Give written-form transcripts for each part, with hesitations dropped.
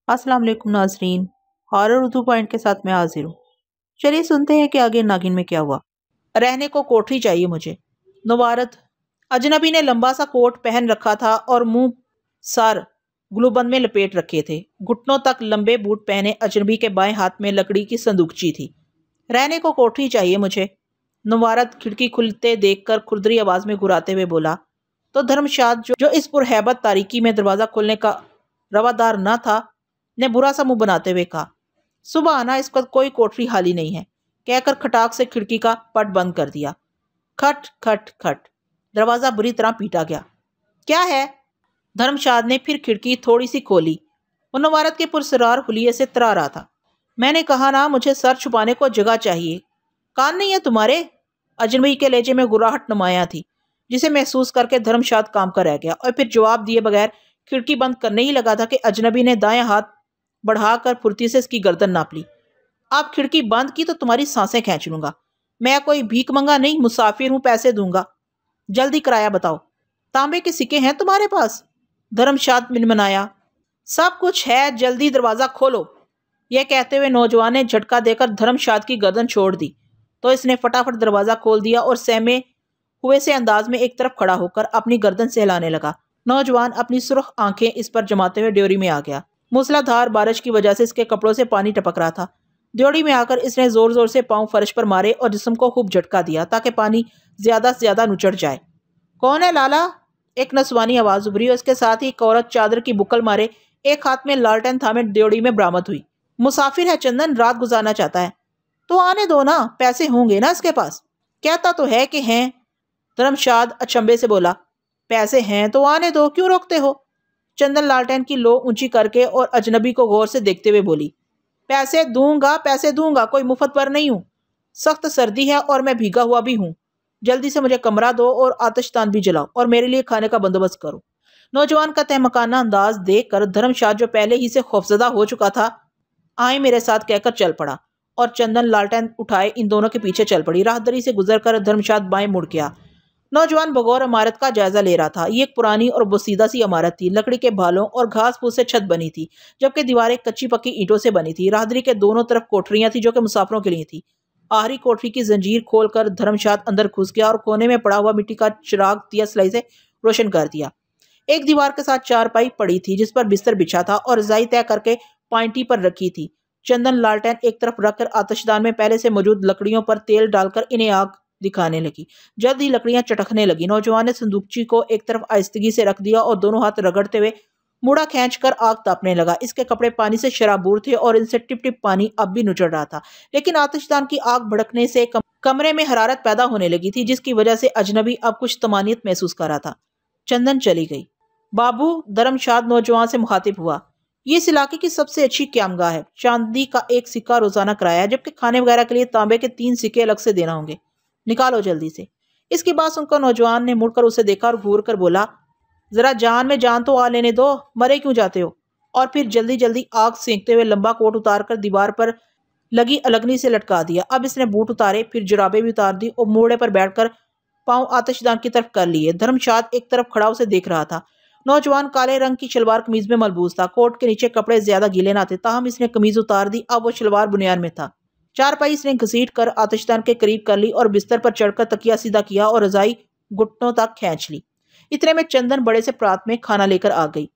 अस्सलाम वालेकुम नाजरीन। हॉरर उर्दू पॉइंट के साथ मैं हाजिर हूँ। चलिए सुनते हैं कि आगे नागिन में क्या हुआ। रहने को कोठरी चाहिए मुझे। नवारत अजनबी ने लंबा सा कोट पहन रखा था और मुंह सर ग्लूबंद में लपेट रखे थे। घुटनों तक लंबे बूट पहने अजनबी के बाएं हाथ में लकड़ी की संदूकची थी। रहने को कोठरी चाहिए मुझे। नवारत खिड़की खुलते देखकर खुरदरी आवाज में घुराते हुए बोला। तो धर्मशाद जो इस पुरहैबत तारीकी में दरवाजा खोलने का रवादार न था, ने बुरा सा मुंह बनाते हुए कहा, सुबह आना, इस वक्त कोई कोठरी खाली नहीं है, कहकर खटाक से खिड़की का पट बंद कर दिया। खट खट खट दरवाजा बुरी तरह पीटा गया। क्या है? धर्मशाद ने फिर खिड़की थोड़ी सी खोली। वो नवारत के पुरसरार हुलिये से तरा रहा था। मैंने कहा ना, मुझे सर छुपाने को जगह चाहिए। कान नहीं है तुम्हारे? अजनबी के लहजे में गुराहट नुमाया थी, जिसे महसूस करके धर्मशाद काम का रह गया और फिर जवाब दिए बगैर खिड़की बंद करने ही लगा था कि अजनबी ने दाएं हाथ बढ़ाकर फुर्ती से इसकी गर्दन नाप ली। आप खिड़की बंद की तो तुम्हारी सांसें खींच लूंगा। मैं कोई भीख मंगा नहीं, मुसाफिर हूं, पैसे दूंगा। जल्दी किराया बताओ। तांबे के सिक्के हैं तुम्हारे पास? धर्मशाद मिनमनाया। सब कुछ है, जल्दी दरवाजा खोलो। यह कहते हुए नौजवान ने झटका देकर धर्मशाद की गर्दन छोड़ दी तो इसने फटाफट दरवाजा खोल दिया और सहमे हुए से अंदाज में एक तरफ खड़ा होकर अपनी गर्दन सहलाने लगा। नौजवान अपनी सुर्ख आंखें इस पर जमाते हुए ड्योरी में आ गया। मूसलाधार बारिश की वजह से इसके कपड़ों से पानी टपक रहा था। ड्योरी में आकर इसने जोर जोर से पांव फर्श पर मारे और जिस्म को खूब झटका दिया ताकि पानी ज्यादा से ज्यादा नुचड़ जाए। कौन है लाला? एक नस्वानी आवाज उभरी और इसके साथ ही एक औरत चादर की बुकल मारे एक हाथ में लालटेन थामे ड्योरी में बरामद हुई। मुसाफिर है चंदन, रात गुजारना चाहता है। तो आने दो ना, पैसे होंगे ना इसके पास। कहता तो है कि हैं। धर्मशाद अचंभे से बोला। पैसे हैं तो आने दो, क्यों रोकते हो? चंदन लालटेन की लो ऊंची करके और अजनबी को गौर से देखते हुए बोली। पैसे दूंगा, पैसे दूंगा, कोई मुफ्त पर नहीं हूं। सख्त सर्दी है और मैं भीगा हुआ भी हूं। जल्दी से मुझे कमरा दो और आतिशदान भी जलाओ और मेरे लिए खाने का बंदोबस्त करो। नौजवान का तहमकाना अंदाज देखकर धर्मशाद, जो पहले ही से खौफजदा हो चुका था, आए मेरे साथ कहकर चल पड़ा और चंदन लालटेन उठाए इन दोनों के पीछे चल पड़ी। राहदरी से गुजरकर धर्मशाद बाएं मुड़ गया। नौजवान बगौर इमारत का जायजा ले रहा था। ये एक पुरानी और बोसीदा सी इमारत थी। लकड़ी के भालों और घास फूस से छत बनी थी, जबकि दीवारें कच्ची पक्की ईंटों से बनी थी। राहदरी के दोनों तरफ कोठरियां थी जो कि मुसाफिरों के लिए थी। आखिरी कोठरी की जंजीर खोलकर धर्मशाद अंदर घुस गया और कोने में पड़ा हुआ मिट्टी का चिराग दिया सलाई से रोशन कर दिया। एक दीवार के साथ चारपाई पड़ी थी जिस पर बिस्तर बिछा था और रजाई तय करके पाइंटी पर रखी थी। चंदन लालटेन एक तरफ रखकर आतिशदान में पहले से मौजूद लकड़ियों पर तेल डालकर इन्हें आग दिखाने लगी। जल्द ही लकड़ियां चटकने लगी। नौजवान ने संदूकची को एक तरफ आहिस्तगी से रख दिया और दोनों हाथ रगड़ते हुए मुड़ा खींचकर आग तापने लगा। इसके कपड़े पानी से शराबूर थे और इनसे टिप टिप पानी अब भी नुचड़ रहा था, लेकिन आतिशदान की आग भड़कने से कमरे में हरारत पैदा होने लगी थी, जिसकी वजह से अजनबी अब कुछ तमानियत महसूस कर रहा था। चंदन चली गई। बाबू, धर्मशाद नौजवान से मुखातिब हुआ, ये इस इलाके की सबसे अच्छी क्यामगाह है। चांदी का एक सिक्का रोजाना किराया है, जबकि खाने वगैरह के लिए तांबे के 3 सिक्के अलग से देना होंगे। निकालो जल्दी से। इसकी बात सुनकर नौजवान ने मुड़कर उसे देखा और घूर कर बोला, जरा जान में जान तो आ लेने दो, मरे क्यों जाते हो? और फिर जल्दी जल्दी आग सेंकते हुए लंबा कोट उतार कर दीवार पर लगी अलगनी से लटका दिया। अब इसने बूट उतारे, फिर जुराबे भी उतार दी और मोड़े पर बैठकर पांव आतिशदान की तरफ कर लिए। धर्मशाद एक तरफ खड़ा उसे देख रहा था। नौजवान काले रंग की शलवार कमीज में मलबूस था। कोट के नीचे कपड़े ज्यादा गीले ना थे, ताहम इसने कमीज उतार दी। अब वो शलवार बुनियान में था। चारपाई इसने घसीट कर आतिशदान के करीब कर ली और बिस्तर पर चढ़कर तकिया सीधा किया और रजाई घुटनों तक खींच ली। इतने में चंदन बड़े से प्रात में खाना लेकर आ गई।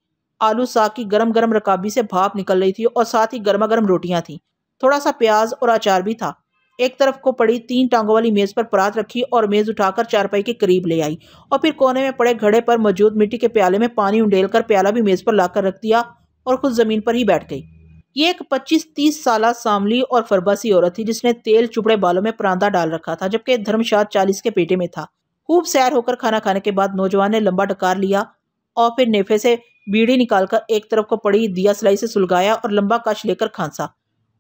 आलू साग की गरम गरम रकाबी से भाप निकल रही थी और साथ ही गर्मा गर्म रोटियां थी। थोड़ा सा प्याज और अचार भी था। एक तरफ को पड़ी 3 टांगों वाली मेज पर परात रखी और मेज उठाकर चारपाई के करीब ले आई और फिर कोने में पड़े घड़े पर मौजूद मिट्टी के प्याले में पानी उंडेलकर प्याला भी मेज पर लाकर रख दिया और खुद जमीन पर ही बैठ गई। ये एक 25-30 साल सांवली और फरबसी औरत थी जिसने तेल चुपड़े बालों में परांदा डाल रखा था, जबकि धर्मशाद 40 के पेटे में था। खूब सैर होकर खाना खाने के बाद नौजवान ने लंबा डकार लिया और फिर नेफे से बीड़ी निकालकर एक तरफ को पड़ी दिया सलाई से सुलगाया और लंबा कश लेकर खांसा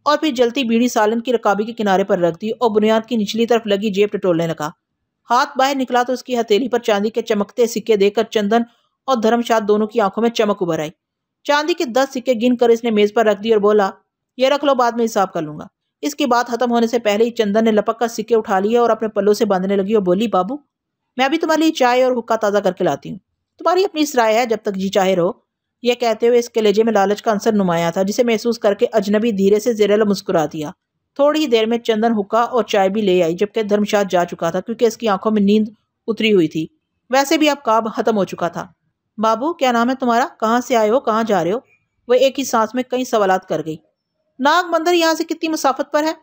और फिर जलती बीड़ी सालन की रकाबी के किनारे पर रख दी और बुनियाद की निचली तरफ लगी जेब टटोलने लगा। हाथ बाहर निकला तो उसकी हथेली पर चांदी के चमकते सिक्के देखकर चंदन और धर्मशाद दोनों की आंखों में चमक उभर आई। चांदी के 10 सिक्के गिन कर इसने मेज पर रख दिए और बोला, ये रख लो, बाद में हिसाब कर लूंगा। इसकी बात खत्म होने से पहले ही चंदन ने लपक कर सिक्के उठा लिए और अपने पल्लों से बांधने लगी और बोली, बाबू, मैं अभी तुम्हारे लिए चाय और हुक्का ताजा करके लाती हूँ। तुम्हारी अपनी सराय है, जब तक जी चाहे रहो। यह कहते हुए इसके लहजे में लालच का अंसर नुमाया था, जिसे महसूस करके अजनबी धीरे से ज़ेरेला मुस्कुरा दिया। थोड़ी ही देर में चंदन हुक्का और चाय भी ले आई, जबकि धर्मशाद जा चुका था क्योंकि इसकी आंखों में नींद उतरी हुई थी। वैसे भी अब काम खत्म हो चुका था। बाबू, क्या नाम है तुम्हारा? कहाँ से आए हो? कहाँ जा रहे हो? वह एक ही सांस में कई सवालात कर गई। नाग मंदिर यहाँ से कितनी मुसाफत पर है?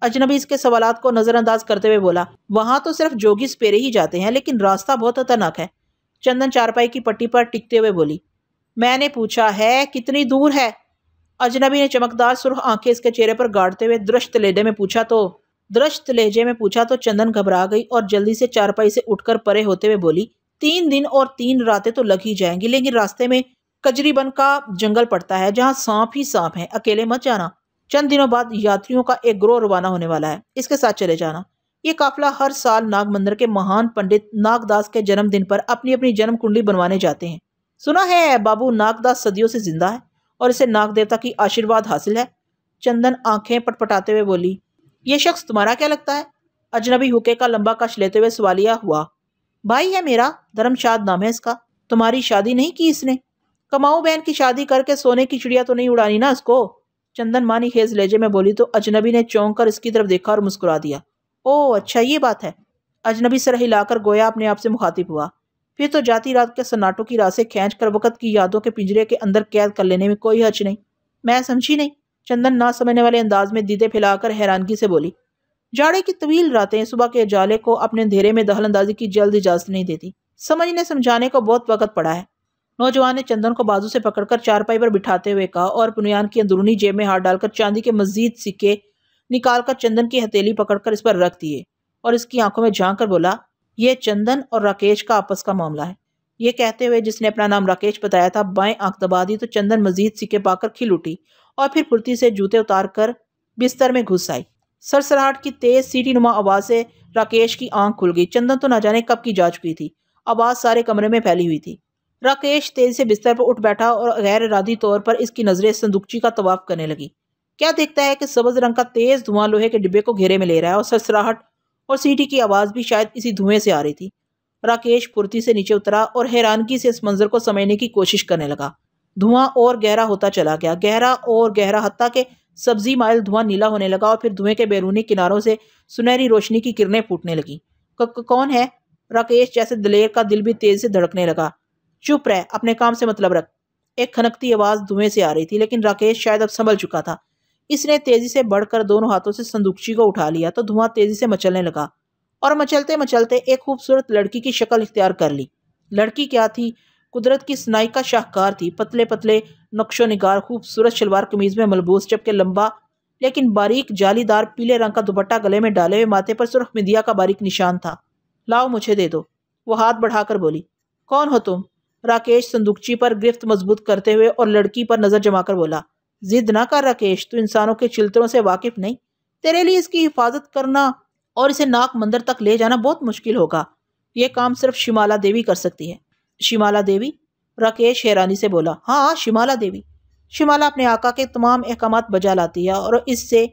अजनबी इसके सवालात को नजरअंदाज करते हुए बोला। वहां तो सिर्फ जोगी सपेरे ही जाते हैं, लेकिन रास्ता बहुत खतरनाक है। चंदन चारपाई की पट्टी पर टिकते हुए बोली। मैंने पूछा है कितनी दूर है? अजनबी ने चमकदार सुर्ख आंखें इसके चेहरे पर गाड़ते हुए दृष्ट लहजे में पूछा तो चंदन घबरा गई और जल्दी से चारपाई से उठकर परे होते हुए बोली, 3 दिन और 3 रातें तो लग ही जाएंगी, लेकिन रास्ते में कजरीबन का जंगल पड़ता है जहां सांप ही सांप है। अकेले मत जाना। चंद दिनों बाद यात्रियों का एक ग्रोह रवाना होने वाला है, इसके साथ चले जाना। ये काफिला हर साल नाग मंदिर के महान पंडित नागदास के जन्मदिन पर अपनी अपनी जन्म कुंडली बनवाने जाते हैं। सुना है बाबू, नागदास सदियों से जिंदा है और इसे नाग देवता की आशीर्वाद हासिल है। चंदन आंखें पटपटाते हुए बोली। ये शख्स तुम्हारा क्या लगता है? अजनबी हुक्के का लंबा कश लेते हुए सवालिया हुआ। भाई है मेरा, धर्मशाद नाम है इसका। तुम्हारी शादी नहीं की इसने? कमाऊ बहन की शादी करके सोने की चिड़िया तो नहीं उड़ानी ना इसको। चंदन मानी खेज लहजे में बोली तो अजनबी ने चौंक कर इसकी तरफ देखा और मुस्कुरा दिया। ओह अच्छा, ये बात है। अजनबी सर हिलाकर गोया अपने आप से मुखातिब हुआ। फिर तो जाती रात के सन्नाटों की राह से खींच कर वक़्त की यादों के पिंजरे के अंदर कैद कर लेने में कोई हर्ज नहीं। मैं समझी नहीं। चंदन ना समझने वाले अंदाज में दीदे फैलाकर हैरानगी से बोली। जाड़े की तवील रातें सुबह के उजाले को अपने अंधेरे में दखल अंदाजी की जल्द इजाजत नहीं देती। समझने समझाने को बहुत वक्त पड़ा है। नौजवान ने चंदन को बाजू से पकड़कर चारपाई पर बिठाते हुए कहा और पुनियान की अंदरूनी जेब में हाथ डालकर चांदी के मजीद सिक्के निकालकर चंदन की हथेली पकड़कर इस पर रख दिए और इसकी आंखों में झांक कर बोला, यह चंदन और राकेश का आपस का मामला है। ये कहते हुए जिसने अपना नाम राकेश बताया था बाएं आंख दबा दी तो चंदन मजीद सिक्के पाकर खिल उठी और फिर फुर्ती से जूते उतार कर बिस्तर में घुस आई। सरसराहट की तेज सीटी नुमा आवाज से राकेश की आंख खुल गई। चंदन तो न जाने कब की जा चुकी थी। आवाज सारे कमरे में फैली हुई थी। राकेश तेजी से बिस्तर पर उठ बैठा और गैर इरादी तौर पर इसकी नजरें संदूकची का तवाफ करने लगी। क्या देखता है कि सब्ज रंग का तेज धुआं लोहे के डिब्बे को घेरे में ले रहा है और सरसराहट और सीटी की आवाज भी शायद इसी धुएं से आ रही थी। राकेश फुर्ती से नीचे उतरा और हैरानगी से इस मंजर को समझने की कोशिश करने लगा। धुआं और गहरा होता चला गया, गहरा और गहरा, हत्ता के सब्जी माइल धुआं नीला होने लगा और फिर धुएं के बैरूनी किनारों से सुनहरी रोशनी की किरणें फूटने लगी। कौन है? राकेश जैसे दिलेर का दिल भी तेज से धड़कने लगा। चुप रह, अपने काम से मतलब रख। एक खनकती आवाज धुएं से आ रही थी, लेकिन राकेश शायद अब संभल चुका था। इसने तेजी से बढ़कर दोनों हाथों से संदूकची को उठा लिया तो धुआं तेजी से मचलने लगा और मचलते मचलते एक खूबसूरत लड़की की शक्ल इख्तियार कर ली। लड़की क्या थी? कुदरत की सनाई का शाहकार थी। पतले पतले नक्शो निगार, खूबसूरत शलवार कमीज में मलबूस, जबकि लंबा लेकिन बारीक जालीदार पीले रंग का दुपट्टा गले में डाले हुए, माथे पर सुर्ख मिदिया का बारीक निशान था। लाओ मुझे दे दो, वो हाथ बढ़ाकर बोली। कौन हो तुम? राकेश संदूकची पर गिरफ्त मजबूत करते हुए और लड़की पर नजर जमाकर बोला। जिद ना कर राकेश, तू इंसानों के चिल्तरों से वाकिफ नहीं। तेरे लिए इसकी हिफाजत करना और इसे नाग मंदिर तक ले जाना बहुत मुश्किल होगा। यह काम सिर्फ शिमाला देवी कर सकती है। शिमाला देवी? राकेश हैरानी से बोला। हाँ, शिमाला देवी। शिमाला अपने आका के तमाम अहकामात बजा लाती है और इससे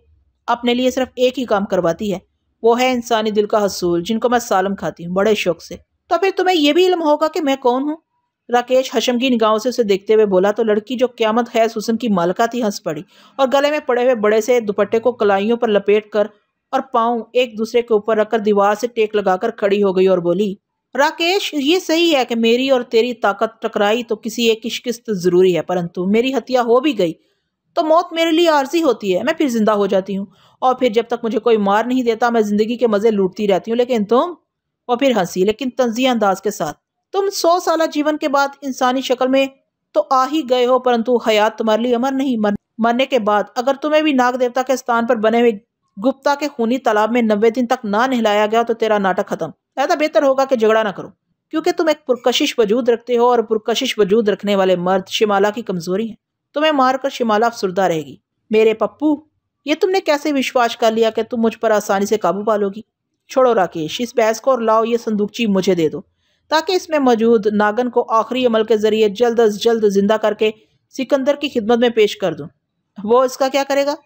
अपने लिए सिर्फ एक ही काम करवाती है। वो है इंसानी दिल का हसूल, जिनको मैं सालम खाती हूँ बड़े शौक से। तो फिर तुम्हें यह भी इल्म होगा कि मैं कौन हूँ? राकेश हशम की निगाहों से उसे देखते हुए बोला तो लड़की जो क्यामत खैस हुस्न की मालका थी हंस पड़ी और गले में पड़े हुए बड़े से दुपट्टे को कलाइयों पर लपेट कर और पांव एक दूसरे के ऊपर रखकर दीवार से टेक लगाकर खड़ी हो गई और बोली, राकेश ये सही है कि मेरी और तेरी ताकत टकराई तो किसी एक की शिकस्त जरूरी है, परंतु मेरी हत्या हो भी गई तो मौत मेरे लिए आर्जी होती है। मैं फिर जिंदा हो जाती हूँ और फिर जब तक मुझे कोई मार नहीं देता मैं जिंदगी के मजे लूटती रहती हूँ। लेकिन तुम? और फिर हंसी, लेकिन तंजिया अंदाज के साथ। तुम 100 साल जीवन के बाद इंसानी शक्ल में तो आ ही गए हो, परंतु हयात तुम्हारे लिए अमर नहीं। मरने के बाद अगर तुम्हें भी नाग देवता के स्थान पर बने हुए गुप्ता के खूनी तालाब में 90 दिन तक ना नहलाया गया तो तेरा नाटक खत्म। ऐसा बेहतर होगा कि झगड़ा ना करो, क्योंकि तुम एक पुरकशिश वजूद रखते हो और पुरकशिश वजूद रखने वाले मर्द शिमाला की कमजोरी है। तुम्हें मारकर शिमाला अफसुर्दा रहेगी। मेरे पप्पू, ये तुमने कैसे विश्वास कर लिया कि तुम मुझ पर आसानी से काबू पा लोगी? छोड़ो राकेश इस बहस को और लाओ ये संदूकची मुझे दे दो, ताकि इसमें मौजूद नागन को आखिरी अमल के जरिए जल्द अज जल्द जिंदा करके सिकंदर की खिदमत में पेश कर दूं। वो इसका क्या करेगा?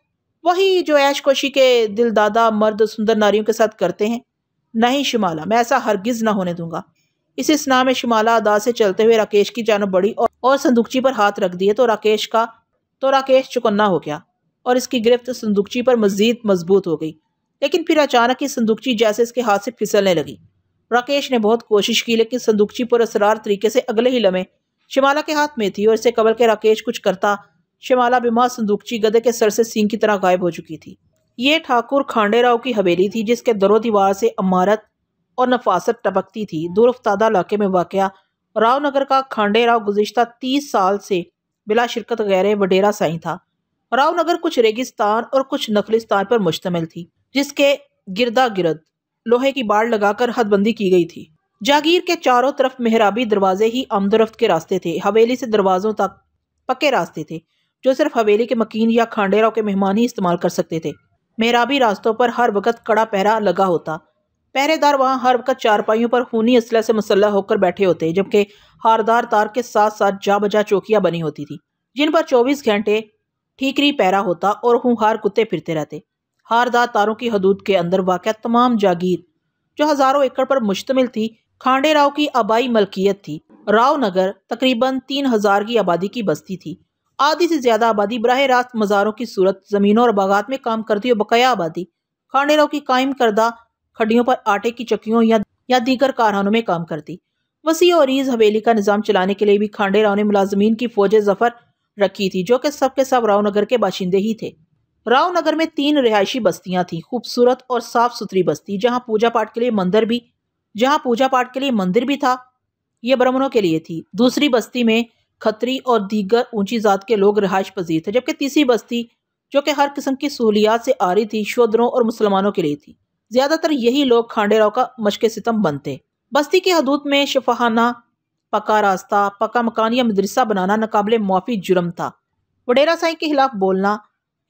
वही जो ऐशकोशी के दिलदादा मर्द सुंदर नारियों के साथ करते हैं। नहीं शिमाला, मैं ऐसा हरगिज ना होने दूंगा। इस स्नाह में शिमाला अदा से चलते हुए राकेश की जानब बढ़ी और संदूकची पर हाथ रख दिए तो राकेश चौकन्ना हो गया और इसकी गिरफ्त संदूकची पर मजीद मजबूत हो गई। लेकिन फिर अचानक ही संदूकची जैसे इसके हाथ से फिसलने लगी। राकेश ने बहुत कोशिश की लेकिन संदूकची पर असरार तरीके से अगले ही लम्हे शिमाला के हाथ में थी और इसे कबल के राकेश कुछ करता शिमाला बिमा संदूकची गधे के सर से सींग की तरह गायब हो चुकी थी। ये ठाकुर खांडेराव की हवेली थी जिसके दरो दीवार से अमारत और नफासत टपकती थी। दूर अफ्तादा इलाके में वाक़या रावनगर का खांडेराव गुज़िश्ता 30 साल से बिला शिरकत गैर वडेरा साई था। रावनगर कुछ रेगिस्तान और कुछ नखलिस्तान पर मुश्तमिल थी जिसके गिरदा गिरद लोहे की बाड़ लगाकर हदबंदी की गई थी। जागीर के चारों तरफ मेहराबी दरवाजे ही आमदरफ्त के रास्ते थे। हवेली से दरवाजों तक पक्के रास्ते थे जो सिर्फ हवेली के मकीन या खांडेराव के मेहमान ही इस्तेमाल कर सकते थे। मेहराबी रास्तों पर हर वक्त कड़ा पहरा लगा होता। पहरेदार वहां हर वक्त चारपाइयों पर खूनी असला से मुसल्लह होकर बैठे होते जबकि हारदार तार के साथ साथ जा बजा चौकियां बनी होती थी जिन पर 24 घंटे ठीकरी पहरा होता और खूंखार कुत्ते फिरते रहते। हारदार तारों की हदूद के अंदर वाक़या तमाम जागीर जो हजारों एकड़ पर मुश्तमिल थी खांडेराव की आबाई मलकियत थी। रावनगर तकरीबन 3000 की आबादी की बस्ती थी। आधी से ज्यादा आबादी बराह रास्त मज़ारों की सूरत जमीनों और बागात में काम करती और बकाया आबादी खांडेराव की कायम करदा खड्डियों पर आटे की चक्कियों या दीगर कारखानों में काम करती। वसी और ईज हवेली का निज़ाम चलाने के लिए भी खांडेराव ने मुलाजमीन की फौज जफर रखी थी जो कि सब रावनगर के बाशिंदे ही थे। रावनगर में 3 रिहायशी बस्तियां थी। खूबसूरत और साफ सुथरी बस्ती जहां पूजा पाठ के लिए मंदिर भी था। यह ब्राह्मणों के लिए थी। दूसरी बस्ती में खत्री और दीगर ऊंची जात के लोग रिहायश पजीर थे जबकि तीसरी बस्ती जो कि हर किस्म की सहूलियात से आ रही थी शूद्रों और मुसलमानों के लिए थी। ज्यादातर यही लोग खांडेराव का मशके सितम बनते। बस्ती की हदूद में शफाखाना, पक्का रास्ता, पक्का मकान या मदरसा बनाना नाकाबिले मुआफी जुर्म था। वडेरा साई के खिलाफ बोलना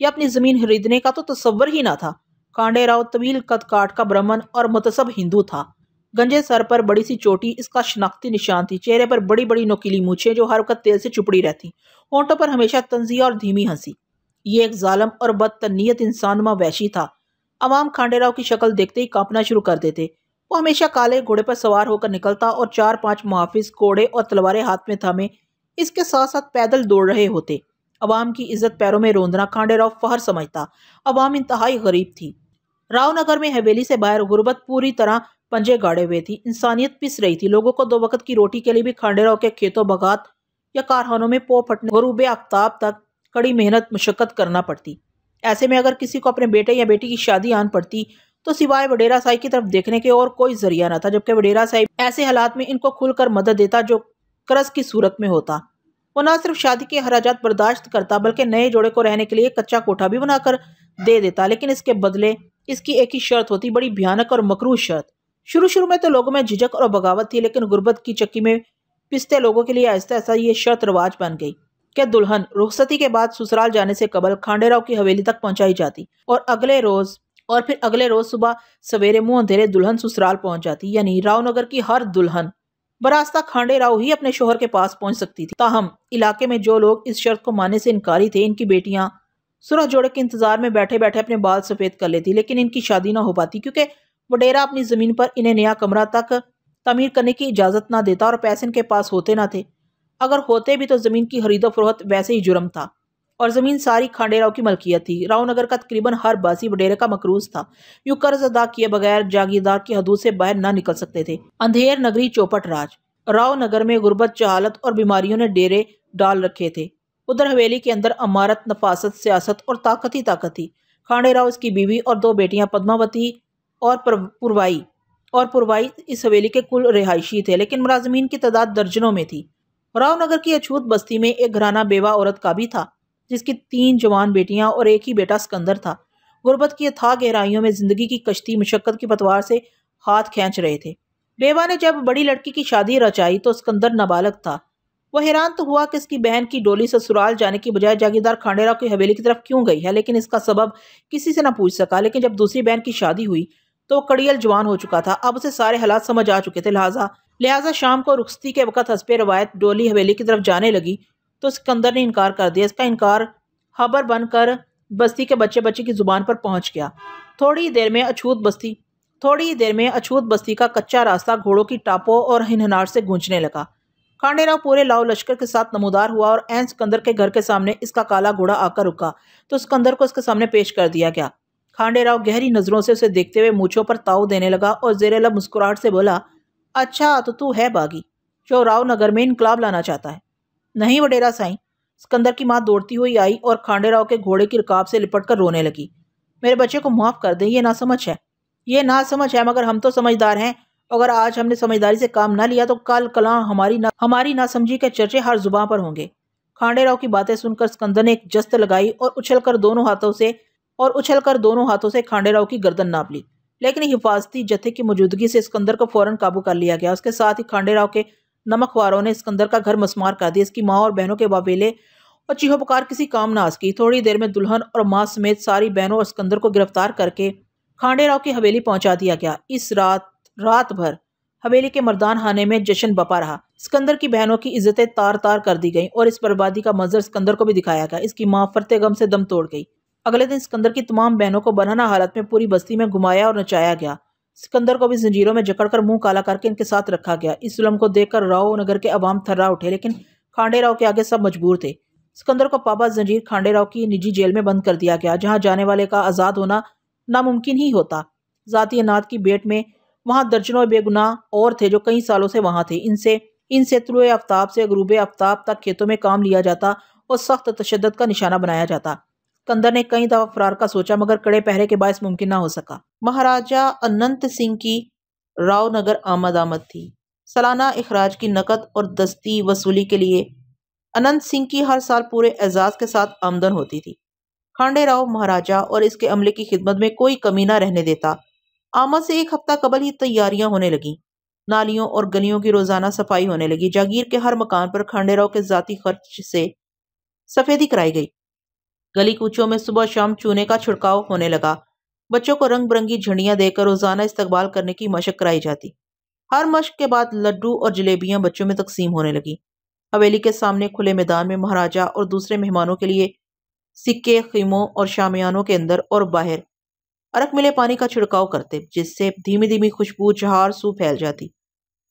या अपनी जमीन खरीदने का तो तस्वर ही ना था। खांडेराव तवील कद काट का ब्राह्मण और मुतसब हिंदू था। गंजे सर पर बड़ी सी चोटी इसका शनाख्ती निशान थी। चेहरे पर बड़ी बड़ी नोकीली मूछें जो हर वक्त तेल से चुपड़ी रहती। होंठों पर हमेशा तंजिया और धीमी हंसी। ये एक जालम और बदतनीयत इंसानुमा वैशी था। अवाम खांडेराव की शक्ल देखते ही कांपना शुरू कर देते। वो हमेशा काले घोड़े पर सवार होकर निकलता और 4-5 मुहाफिज कोड़े और तलवारें हाथ में थामे इसके साथ साथ पैदल दौड़ रहे होते। अवाम की इज्जत पैरों में रोंदना खांडेराव फहर समझता। अवाम इंतहाई गरीब थी। रावनगर में हवेली से बाहर गुर्बत पूरी तरह पंजे गाड़े हुए थी। इंसानियत पिस रही थी। लोगों को 2 वक्त की रोटी के लिए भी खांडेराव के खेतों बगात या कारखानों में पो फटने गरूबे आफ्ताब तक कड़ी मेहनत मुशक्कत करना पड़ती। ऐसे में अगर किसी को अपने बेटे या बेटी की शादी आन पड़ती तो सिवाय वडेरा साई की तरफ देखने के और कोई जरिया न था जबकि वडेरा साई ऐसे हालात में इनको खुलकर मदद देता जो कर्ज की सूरत में होता। वो न सिर्फ शादी के हराजात बर्दाश्त करता बल्कि नए जोड़े को रहने के लिए कच्चा कोठा भी बनाकर दे देता। लेकिन इसके बदले इसकी एक ही शर्त होती, बड़ी भयानक और मकरूह शर्त। शुरू में तो लोगों में झिझक और बगावत थी लेकिन गुर्बत की चक्की में पिसते लोगों के लिए आहिस्ता आहिस्ता ये शर्त रवाज बन गई कि दुल्हन रुखसती के बाद ससुराल जाने से कबल खांडेराव की हवेली तक पहुंचाई जाती और फिर अगले रोज सुबह सवेरे मुंह अंधेरे दुल्हन ससुराल पहुंच जाती। यानी रावनगर की हर दुल्हन बरास्ता खांडेराव ही अपने शोहर के पास पहुंच सकती थी। ताहम इलाके में जो लोग इस शर्त को मानने से इनकारी थे इनकी बेटियां सुरह जोड़े के इंतजार में बैठे बैठे अपने बाल सफेद कर लेती लेकिन इनकी शादी ना हो पाती क्योंकि वडेरा अपनी जमीन पर इन्हें नया कमरा तक तमीर करने की इजाजत ना देता और पैसे इनके पास होते ना थे। अगर होते भी तो जमीन की खरीदो फरोख्त वैसे ही जुर्म था और जमीन सारी खांडेराव की मलकियत थी। रावनगर का तकरीबन हर बासी वडेरे का मकरूज था। यूं कर्ज अदा किए बगैर जागीरदार की हदूद से बाहर ना निकल सकते थे। अंधेर नगरी चौपट राज। रावनगर में गुर्बत, जहालत और बीमारियों ने डेरे डाल रखे थे। उधर हवेली के अंदर अमारत, नफासत, सियासत और ताकत ही ताकत थी। खांडेराव, इसकी बीवी और 2 बेटियां पद्मावती और पुरवाई इस हवेली के कुल रिहायशी थे लेकिन मुलाजमीन की तादाद दर्जनों में थी। रावनगर की अछूत बस्ती में एक घराना बेवा औरत का भी था जिसकी 3 जवान बेटियां और एक ही बेटा सिकंदर था। गुर्बत की अथाह गहराइयों में जिंदगी की कश्ती मुशक्कत की पतवार से हाथ खींच रहे थे। बेवा ने जब बड़ी लड़की की शादी रचाई तो सिकंदर नाबालग था। वह हैरान तो हुआ कि इसकी बहन की डोली ससुराल जाने की बजाय जागीरदार खांडेराव की हवेली की तरफ क्यों गई है, लेकिन इसका सबब किसी से न पूछ सका। लेकिन जब दूसरी बहन की शादी हुई तो कड़ियल जवान हो चुका था। अब उसे सारे हालात समझ आ चुके थे। लिहाजा शाम को रुखसती के वक्त हस्बे रवायत डोली हवेली की तरफ जाने लगी तो सिकंदर ने इनकार कर दिया। इसका इनकार खबर बनकर बस्ती के बच्चे की जुबान पर पहुंच गया। थोड़ी देर में अछूत बस्ती थोड़ी ही देर में अछूत बस्ती का कच्चा रास्ता घोड़ों की टापों और हिनहनाट से गूंजने लगा। खांडेराव पूरे लाव लश्कर के साथ नमूदार हुआ और ऐन सिकंदर के घर के सामने इसका काला घोड़ा आकर रुका तो सिकंदर को इसके सामने पेश कर दिया गया। खांडेराव गहरी नजरों से उसे देखते हुए मूंछों पर ताव देने लगा और जेरे लब मुस्कुराहट से बोला, अच्छा तो तू है बागी जो रावनगर में इनकलाब लाना चाहता है। नहीं वडेरा साईं। सिकंदर की मां दौड़ती हुई आई और खांडेराव के घोड़े की रकाब से लिपट कर रोने लगी। मेरे बच्चे को माफ कर दे, ये नासमझ है, ये नासमझ है, मगर हम तो समझदार हैं। अगर आज हमने समझदारी से काम न लिया तो कल कला हमारी नासमझी के चर्चे हर जुबान पर होंगे। खांडेराव की बातें सुनकर सिकंदर ने एक जस्त लगाई और उछलकर दोनों हाथों से खांडेराव की गर्दन नाप ली। लेकिन हिफाजती जत्थे की मौजूदगी से सिकंदर को फौरन काबू कर लिया गया। उसके साथ ही खांडेराव के नमकवारों ने सिकंदर का घर मसमार कर दिया। इसकी माँ और बहनों के वावेले और चीहो पुकार किसी काम न आ सकी। थोड़ी देर में दुल्हन और माँ समेत सारी बहनों और सिकंदर को गिरफ्तार करके खांडेराव की हवेली पहुंचा दिया गया। इस रात भर हवेली के मर्दान खाने में जश्न बपा रहा। सिकंदर की बहनों की इज्जतें तार तार कर दी गईं और इस बर्बादी का मंजर सिकंदर को भी दिखाया गया। इसकी मां फरते गम से दम तोड़ गई। अगले दिन सिकंदर की तमाम बहनों को बरहना हालत में पूरी बस्ती में घुमाया और नचाया गया। सिकंदर को भी जंजीरों में जकड़कर मुंह काला करके इनके साथ रखा गया। इस जुल्म को देखकर राव नगर के अवाम थर्रा उठे, लेकिन खांडेराव के आगे सब मजबूर थे। सिकंदर को पाबा जंजीर खांडेराव की निजी जेल में बंद कर दिया गया, जहां जाने वाले का आजाद होना नामुमकिन ही होता। जाती अनाथ की भेंट में वहां दर्जनों बेगुनाह और थे जो कई सालों से वहां थे। इनसे तुलुए आफ्ताब से गुरूबे आफ्ताब तक खेतों में काम लिया जाता और सख्त तशद्दुद का निशाना बनाया जाता। सिकंदर ने कई दफा फरार का सोचा, मगर कड़े पहरे के बायस मुमकिन न हो सका। महाराजा अनंत सिंह की रावनगर आमद थी। सालाना इखराज की नकद और दस्ती वसूली के लिए अनंत सिंह की हर साल पूरे एजाज के साथ आमदन होती थी। खांडेराव महाराजा और इसके अमले की खिदमत में कोई कमी न रहने देता। आमद से एक हफ्ता कबल ही तैयारियां होने लगी। नालियों और गलियों की रोजाना सफाई होने लगी। जागीर के हर मकान पर खांडेराव के जाती खर्च से सफेदी कराई गई। गली कूचों में सुबह शाम चूने का छिड़काव होने लगा। बच्चों को रंग बिरंगी झंडियां देकर रोजाना इस्तकबाल करने की मशक कराई जाती। हर मशक के बाद लड्डू और जलेबियां बच्चों में तकसीम होने लगी। हवेली के सामने खुले मैदान में महाराजा और दूसरे मेहमानों के लिए सिक्के, खीमों और शामियानों के अंदर और बाहर अरक मिले पानी का छिड़काव करते, जिससे धीमी धीमी खुशबू जहार सू फैल जाती।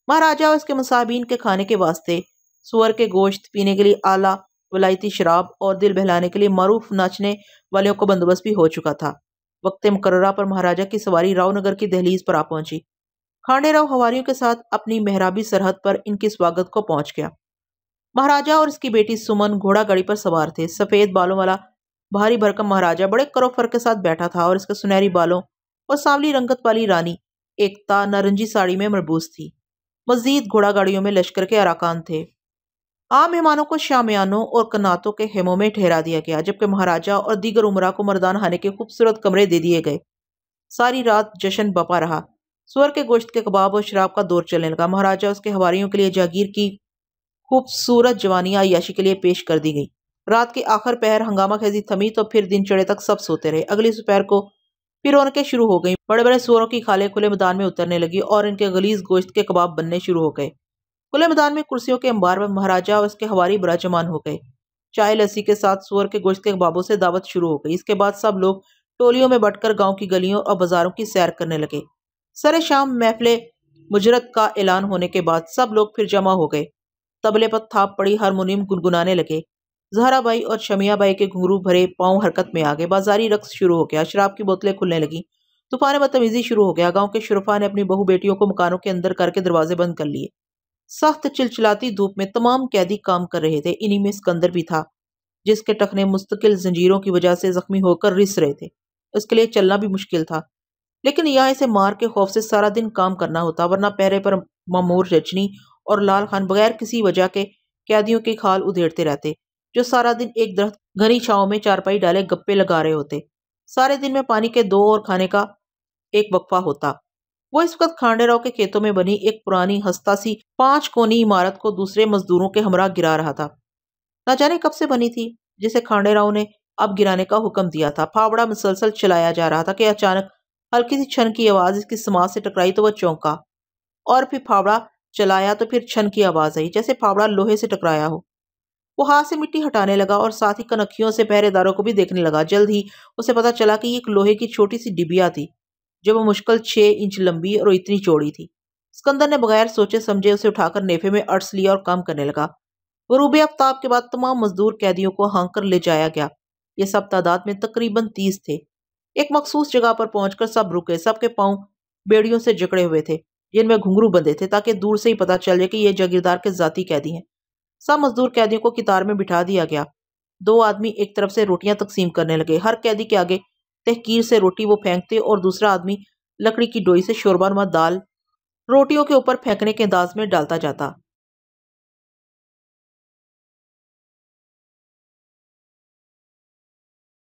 महाराजा और इसके मुसाहिबीन के खाने के वास्ते सुअर के गोश्त, पीने के लिए आला वलायती शराब और दिल बहलाने के लिए मारूफ नाचने वालों का बंदोबस्त भी हो चुका था। वक्त मुकर्ररा पर महाराजा की सवारी रावनगर की दहलीज पर आ पहुंची। खांडेराव हवारियों के साथ अपनी मेहराबी सरहद पर इनके स्वागत को पहुंच गया। महाराजा और इसकी बेटी सुमन घोड़ा गाड़ी पर सवार थे। सफेद बालों वाला भारी भरकम महाराजा बड़े करोफर के साथ बैठा था और इसके सुनहरी बालों और सांवली रंगत वाली रानी एकता नारंगी साड़ी में मरबूस थी। मजीद घोड़ा गाड़ियों में लश्कर के अराकान थे। आम मेहमानों को शामियानों और कनातों के हेमों में ठहरा दिया गया, जबकि महाराजा और दीगर उमरा को मर्दान खाने के खूबसूरत कमरे दे दिए गए। सारी रात जश्न बपा रहा। सुअर के गोश्त के कबाब और शराब का दौर चलने लगा। महाराजा उसके हवारियों के लिए जागीर की खूबसूरत जवानियां अय्याशी के लिए पेश कर दी गई। रात के आखिर पहर हंगामा खेजी थमी तो फिर दिन चढ़े तक सब सोते रहे। अगली दोपहर को फिर रौनकें शुरू हो गई। बड़े बड़े सुअरों की खालें खुले मैदान में उतरने लगी और इनके गलीज गोश्त के कबाब बनने शुरू हो गए। खुले मैदान में कुर्सियों के अंबार में महाराजा और उसके हवारी बराजमान हो गए। चाय लस्सी के साथ सुअर के गोश्त के कबाबों से दावत शुरू हो गई। इसके बाद सब लोग टोलियों में बटकर गांव की गलियों और बाजारों की सैर करने लगे। सरे शाम महफिल मुजरत का ऐलान होने के बाद सब लोग फिर जमा हो गए। तबले पर थाप पड़ी हारमोनियम गुनगुनाने लगे। जहरा बाई और शमिया बाई के घुंघरू भरे पांव हरकत में आ गए। बाजारी रक्स शुरू हो गया। शराब की बोतलें खुलने लगी। तूफान बदतमीजी शुरू हो गया। गांव के शुरफा ने अपनी बहू बेटियों को मकानों के अंदर करके दरवाजे बंद कर लिए। सख्त चिलचिलाती धूप में तमाम कैदी काम कर रहे थे। इन्हीं में सिकंदर भी था, जिसके टखने मुस्तकिल जंजीरों की वजह से जख्मी होकर रिस रहे थे। उसके लिए चलना भी मुश्किल था, लेकिन यहाँ इसे मार के खौफ से सारा दिन काम करना होता, वरना पहरे पर मामूर रजनी और लाल खान बगैर किसी वजह के कैदियों की खाल उधेड़ते रहते, जो सारा दिन एक दरख्त घनी छांव में चारपाई डाले गप्पे लगा रहे होते। सारे दिन में पानी के दो और खाने का एक वक्फा होता। वो इस वक्त खांडेराव के खेतों में बनी एक पुरानी हस्ता सी 5 कोनी इमारत को दूसरे मजदूरों के हमरा गिरा रहा था। न जाने कब से बनी थी, जिसे खांडेराव ने अब गिराने का हुक्म दिया था। फावड़ा मुसलसल चलाया जा रहा था कि अचानक हल्की सी छन की आवाज इसकी समाज से टकराई तो वह चौंका, और फिर फावड़ा चलाया तो फिर छन की आवाज आई, जैसे फावड़ा लोहे से टकराया हो। वो हाथ से मिट्टी हटाने लगा और साथ ही कनखियों से पहरेदारों को भी देखने लगा। जल्द ही उसे पता चला कि एक लोहे की छोटी सी डिबिया थी। जो वो मुश्किल 6 इंच लंबी और इतनी चौड़ी थी। सिकंदर ने बगैर सोचे समझे उसे उठाकर नेफे में अर्स लिया और काम करने लगा। गरूब आफ्ताब के बाद तमाम मजदूर कैदियों को हाँक कर ले जाया गया। ये सब तादाद में तकरीबन 30 थे। एक मखसूस जगह पर पहुंचकर सब रुके। सबके पांव बेड़ियों से जकड़े हुए थे, जिनमें घुंघरू बंधे थे, ताकि दूर से ही पता चल जाए कि ये जागीरदार के जाती कैदी हैं। सब मजदूर कैदियों को कितार में बिठा दिया गया। 2 आदमी एक तरफ से रोटियां तकसीम करने लगे। हर कैदी के आगे तहकीर से रोटी वो फेंकते और दूसरा आदमी लकड़ी की डोई से शोरबानुमा दाल रोटियों के ऊपर फेंकने के अंदाज में डालता जाता।